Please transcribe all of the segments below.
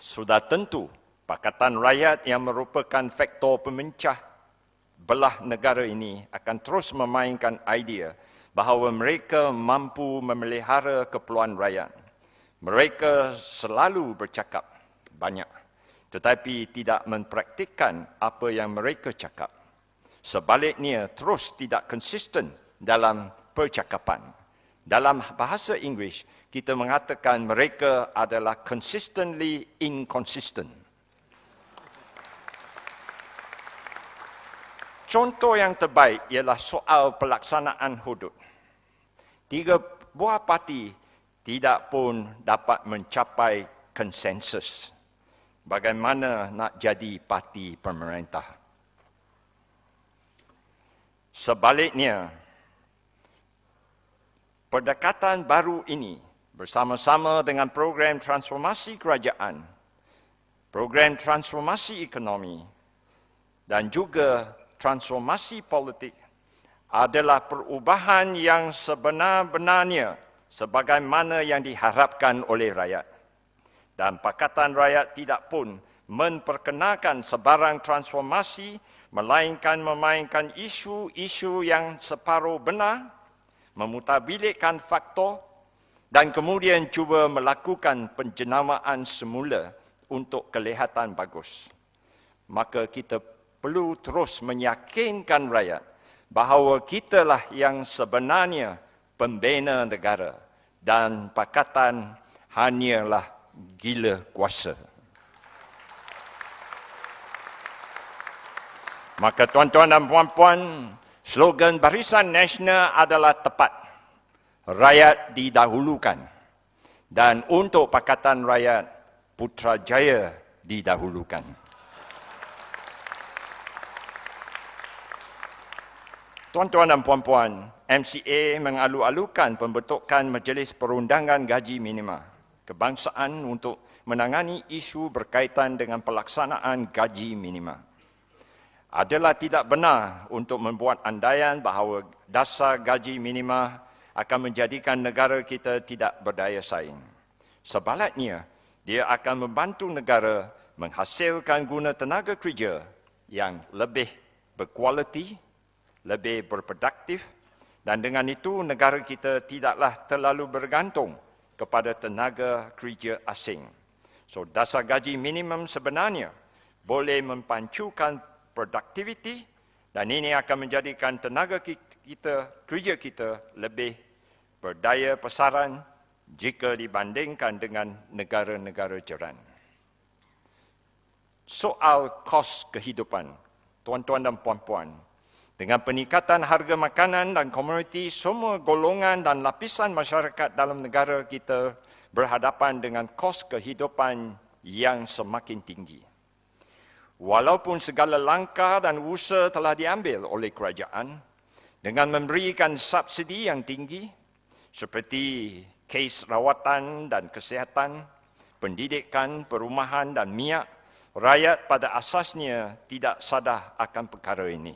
Sudah tentu Pakatan Rakyat yang merupakan faktor pemecah belah negara ini akan terus memainkan idea bahawa mereka mampu memelihara keperluan rakyat. Mereka selalu bercakap banyak, tetapi tidak mempraktikkan apa yang mereka cakap. Sebaliknya, terus tidak konsisten dalam percakapan. Dalam bahasa Inggeris, kita mengatakan mereka adalah consistently inconsistent. Contoh yang terbaik ialah soal pelaksanaan hudud. 3 buah parti tidak pun dapat mencapai konsensus bagaimana nak jadi parti pemerintah. Sebaliknya, pendekatan baru ini bersama-sama dengan program transformasi kerajaan, program transformasi ekonomi dan juga transformasi politik adalah perubahan yang sebenar-benarnya sebagaimana yang diharapkan oleh rakyat. Dan Pakatan Rakyat tidak pun memperkenalkan sebarang transformasi melainkan memainkan isu-isu yang separuh benar, memutarbikkan faktor dan kemudian cuba melakukan penjenamaan semula untuk kelihatan bagus. Maka kita perlu terus meyakinkan rakyat bahawa kitalah yang sebenarnya pembina negara dan pakatan hanyalah gila kuasa. Maka tuan-tuan dan puan-puan, slogan Barisan Nasional adalah tepat. Rakyat didahulukan. Dan untuk Pakatan Rakyat, Putrajaya didahulukan. Tuan-tuan dan puan-puan, MCA mengalu-alukan pembentukan Majlis Perundangan Gaji Minima Kebangsaan untuk menangani isu berkaitan dengan pelaksanaan gaji minima. Adalah tidak benar untuk membuat andaian bahawa dasar gaji minima akan menjadikan negara kita tidak berdaya saing. Sebaliknya, dia akan membantu negara menghasilkan guna tenaga kerja yang lebih berkualiti, lebih berproduktif, dan dengan itu negara kita tidaklah terlalu bergantung kepada tenaga kerja asing. So, dasar gaji minimum sebenarnya boleh mempancukan produktiviti dan ini akan menjadikan tenaga kita, kerja kita lebih berdaya pasaran jika dibandingkan dengan negara-negara jiran. Soal kos kehidupan, tuan-tuan dan puan-puan, dengan peningkatan harga makanan dan komoditi, semua golongan dan lapisan masyarakat dalam negara kita berhadapan dengan kos kehidupan yang semakin tinggi. Walaupun segala langkah dan usaha telah diambil oleh kerajaan dengan memberikan subsidi yang tinggi seperti kes rawatan dan kesihatan, pendidikan, perumahan dan minyak, rakyat pada asasnya tidak sadar akan perkara ini.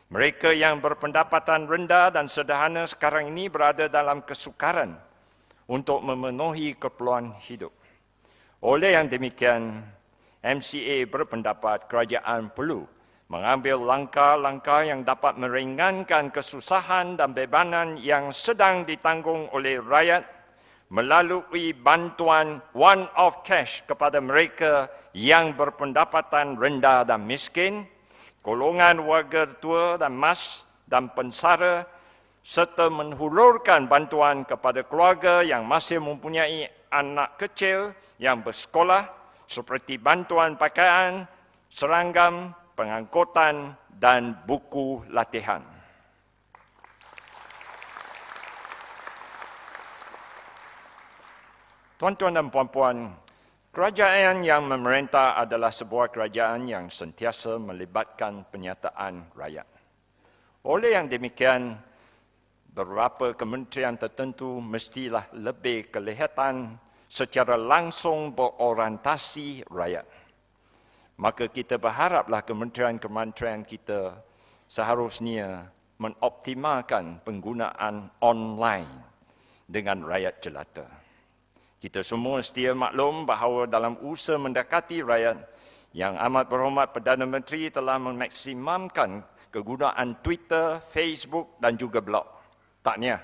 Mereka yang berpendapatan rendah dan sederhana sekarang ini berada dalam kesukaran untuk memenuhi keperluan hidup. Oleh yang demikian, MCA berpendapat kerajaan perlu mengambil langkah-langkah yang dapat meringankan kesusahan dan bebanan yang sedang ditanggung oleh rakyat melalui bantuan one-off cash kepada mereka yang berpendapatan rendah dan miskin, golongan warga tua dan mas dan pensara, serta menghulurkan bantuan kepada keluarga yang masih mempunyai anak kecil yang bersekolah seperti bantuan pakaian, seragam, pengangkutan dan buku latihan. Tuan-tuan dan puan-puan, kerajaan yang memerintah adalah sebuah kerajaan yang sentiasa melibatkan penyataan rakyat. Oleh yang demikian, beberapa kementerian tertentu mestilah lebih kelihatan secara langsung berorientasi rakyat. Maka kita berharaplah kementerian-kementerian kita seharusnya mengoptimalkan penggunaan online dengan rakyat jelata. Kita semua sedia maklum bahawa dalam usaha mendekati rakyat, Yang Amat Berhormat Perdana Menteri telah memaksimumkan kegunaan Twitter, Facebook dan juga blog. Tahniah.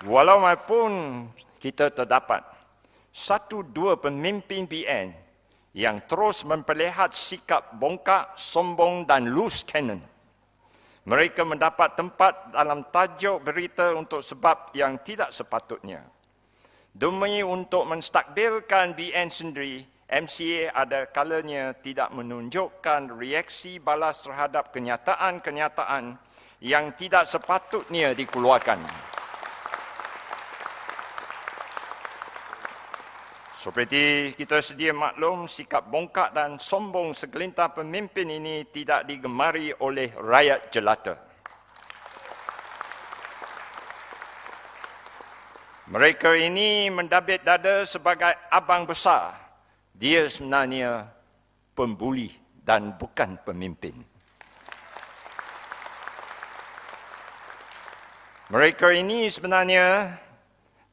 Walaupun kita terdapat satu dua pemimpin BN yang terus memperlihat sikap bongkak, sombong dan loose cannon. Mereka mendapat tempat dalam tajuk berita untuk sebab yang tidak sepatutnya. Demi untuk menstakbirkan BN sendiri, MCA ada kalanya tidak menunjukkan reaksi balas terhadap kenyataan-kenyataan yang tidak sepatutnya dikeluarkan. Seperti kita sedia maklum, sikap bongkak dan sombong segelintir pemimpin ini tidak digemari oleh rakyat jelata. Mereka ini mendabit dada sebagai abang besar. Dia sebenarnya pembuli dan bukan pemimpin. Mereka ini sebenarnya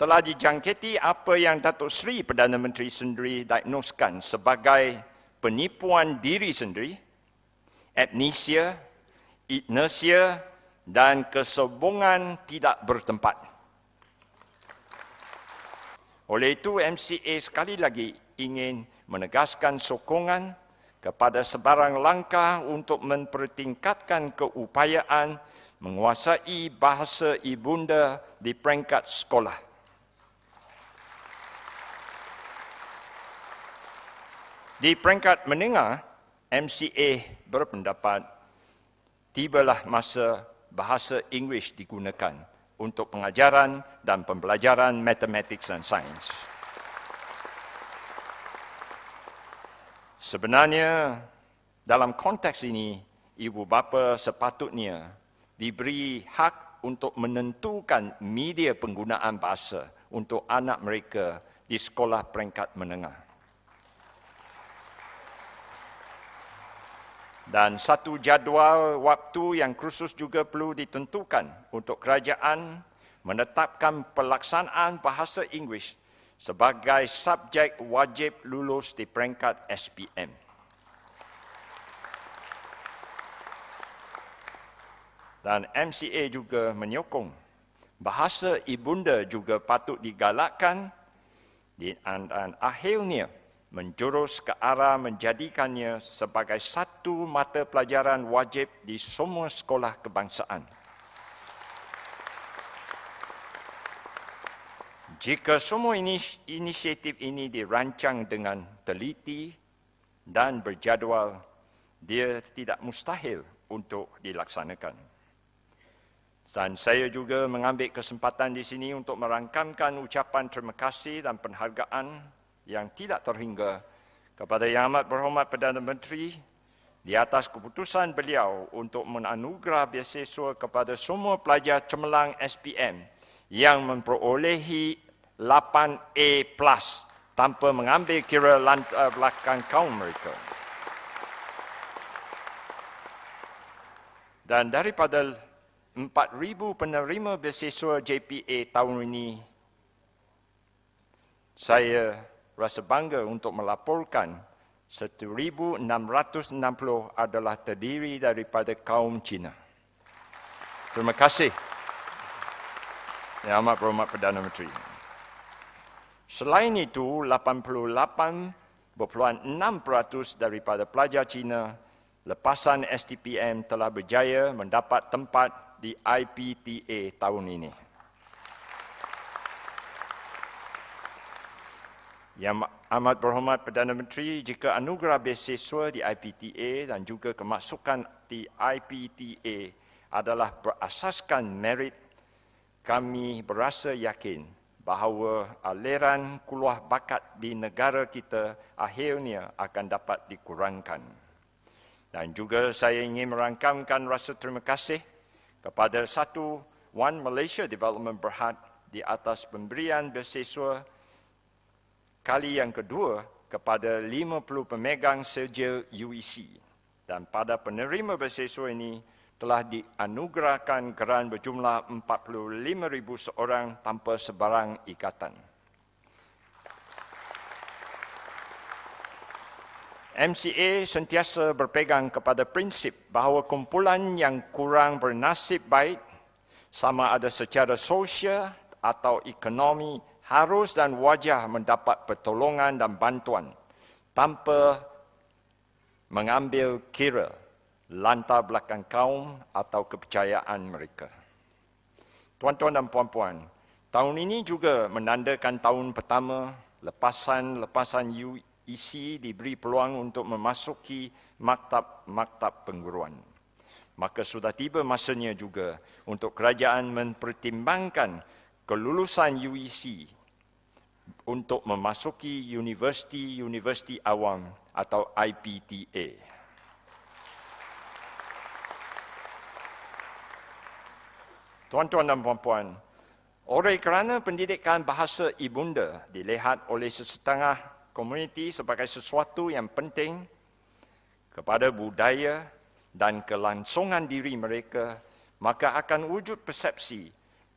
telah dijangkiti apa yang Datuk Seri Perdana Menteri sendiri diagnoskan sebagai penipuan diri sendiri, amnesia, inersia dan kesombongan tidak bertempat. Oleh itu, MCA sekali lagi ingin menegaskan sokongan kepada sebarang langkah untuk mempertingkatkan keupayaan menguasai bahasa ibunda di peringkat sekolah. Di peringkat menengah, MCA berpendapat tibalah masa bahasa Inggeris digunakan untuk pengajaran dan pembelajaran matematik dan sains. Sebenarnya, dalam konteks ini, ibu bapa sepatutnya diberi hak untuk menentukan media penggunaan bahasa untuk anak mereka di sekolah peringkat menengah. Dan satu jadual waktu yang khusus juga perlu ditentukan untuk kerajaan menetapkan pelaksanaan bahasa Inggeris sebagai subjek wajib lulus di peringkat SPM. Dan MCA juga menyokong bahasa ibunda juga patut digalakkan dan akhirnya menjurus ke arah menjadikannya sebagai satu mata pelajaran wajib di semua sekolah kebangsaan. Jika semua inisiatif ini dirancang dengan teliti dan berjadual, dia tidak mustahil untuk dilaksanakan. Dan saya juga mengambil kesempatan di sini untuk merangkamkan ucapan terima kasih dan penghargaan yang tidak terhingga kepada Yang Amat Berhormat Perdana Menteri di atas keputusan beliau untuk menganugerah beasiswa kepada semua pelajar cemerlang SPM yang memperolehi 8A+ tanpa mengambil kira latar belakang kaum mereka. Dan daripada 4,000 penerima beasiswa JPA tahun ini, saya rasa bangga untuk melaporkan 1,660 adalah terdiri daripada kaum Cina. Terima kasih, Yang Amat Berhormat Perdana Menteri. Selain itu, 88.6% daripada pelajar Cina lepasan STPM telah berjaya mendapat tempat di IPTA tahun ini. Yang Amat Berhormat Perdana Menteri, jika anugerah beasiswa di IPTA dan juga kemasukan di IPTA adalah berasaskan merit, kami berasa yakin bahawa aliran keluar bakat di negara kita akhirnya akan dapat dikurangkan. Dan juga saya ingin merangkamkan rasa terima kasih kepada One Malaysia Development Berhad di atas pemberian beasiswa kali yang kedua kepada 50 pemegang sijil UEC. Dan pada penerima beasiswa ini telah dianugerahkan geran berjumlah 45,000 seorang tanpa sebarang ikatan. MCA sentiasa berpegang kepada prinsip bahawa kumpulan yang kurang bernasib baik, sama ada secara sosial atau ekonomi, harus dan wajar mendapat pertolongan dan bantuan tanpa mengambil kira latar belakang kaum atau kepercayaan mereka. Tuan-tuan dan puan-puan, tahun ini juga menandakan tahun pertama lepasan UEC diberi peluang untuk memasuki maktab-maktab pengguruan. Maka sudah tiba masanya juga untuk kerajaan mempertimbangkan kelulusan UEC untuk memasuki universiti awam atau IPTA. Tuan-tuan dan puan-puan, oleh kerana pendidikan bahasa ibunda dilihat oleh sesetengah komuniti sebagai sesuatu yang penting kepada budaya dan kelangsungan diri mereka, maka akan wujud persepsi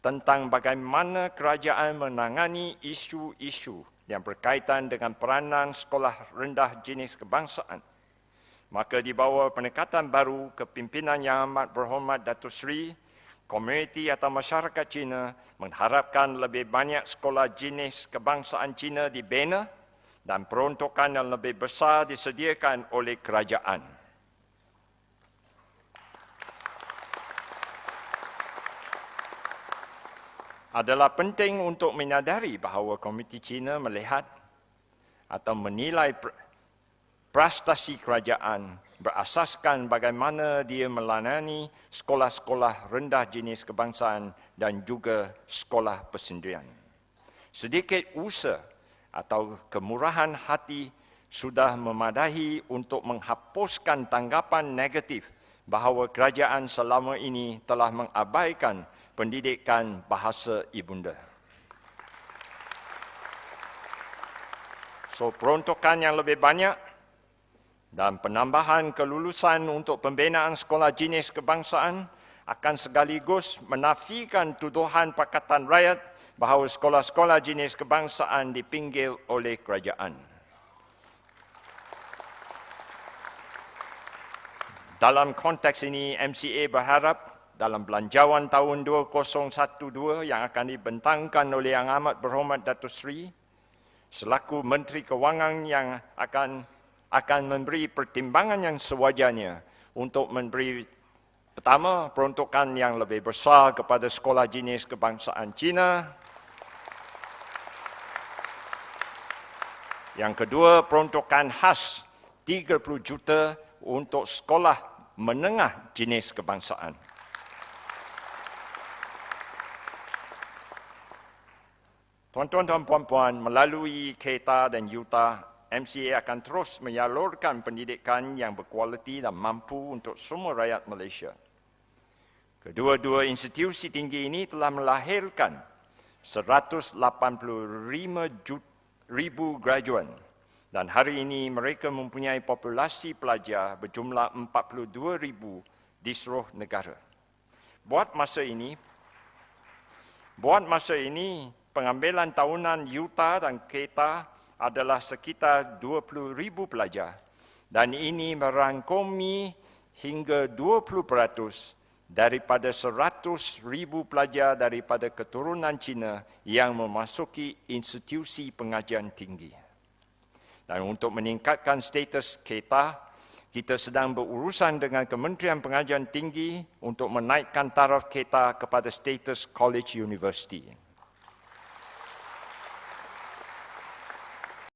tentang bagaimana kerajaan menangani isu-isu yang berkaitan dengan peranan sekolah rendah jenis kebangsaan. Maka di bawah pendekatan baru kepimpinan Yang Amat Berhormat Datuk Seri, komuniti atau masyarakat Cina mengharapkan lebih banyak sekolah jenis kebangsaan Cina dibina dan peruntukan yang lebih besar disediakan oleh kerajaan. Adalah penting untuk menyadari bahawa komuniti Cina melihat atau menilai prestasi kerajaan berasaskan bagaimana dia melayani sekolah-sekolah rendah jenis kebangsaan dan juga sekolah persendirian. Sedikit usaha atau kemurahan hati sudah memadahi untuk menghapuskan tanggapan negatif bahawa kerajaan selama ini telah mengabaikan pendidikan bahasa ibunda. So, peruntukan yang lebih banyak dan penambahan kelulusan untuk pembinaan sekolah jenis kebangsaan akan sekaligus menafikan tuduhan Pakatan Rakyat bahawa sekolah-sekolah jenis kebangsaan dipinggil oleh kerajaan. Dalam konteks ini, MCA berharap dalam belanjawan tahun 2012 yang akan dibentangkan oleh Yang Amat Berhormat Datuk Seri, selaku Menteri Kewangan yang akan memberi pertimbangan yang sewajarnya untuk memberi pertama, peruntukan yang lebih besar kepada sekolah jenis kebangsaan Cina. Yang kedua, peruntukan khas 30 juta untuk sekolah menengah jenis kebangsaan. Tuan-tuan dan puan-puan, melalui KETA dan UTA, MCA akan terus menyalurkan pendidikan yang berkualiti dan mampu untuk semua rakyat Malaysia. Kedua-dua institusi tinggi ini telah melahirkan 185,000 graduan dan hari ini mereka mempunyai populasi pelajar berjumlah 42,000 di seluruh negara. Buat masa ini, pengambilan tahunan UTA dan KETA adalah sekitar 20,000 pelajar dan ini merangkumi hingga 20% daripada 100,000 pelajar daripada keturunan Cina yang memasuki institusi pengajian tinggi. Dan untuk meningkatkan status KETA, kita sedang berurusan dengan Kementerian Pengajian Tinggi untuk menaikkan taraf KETA kepada status College University.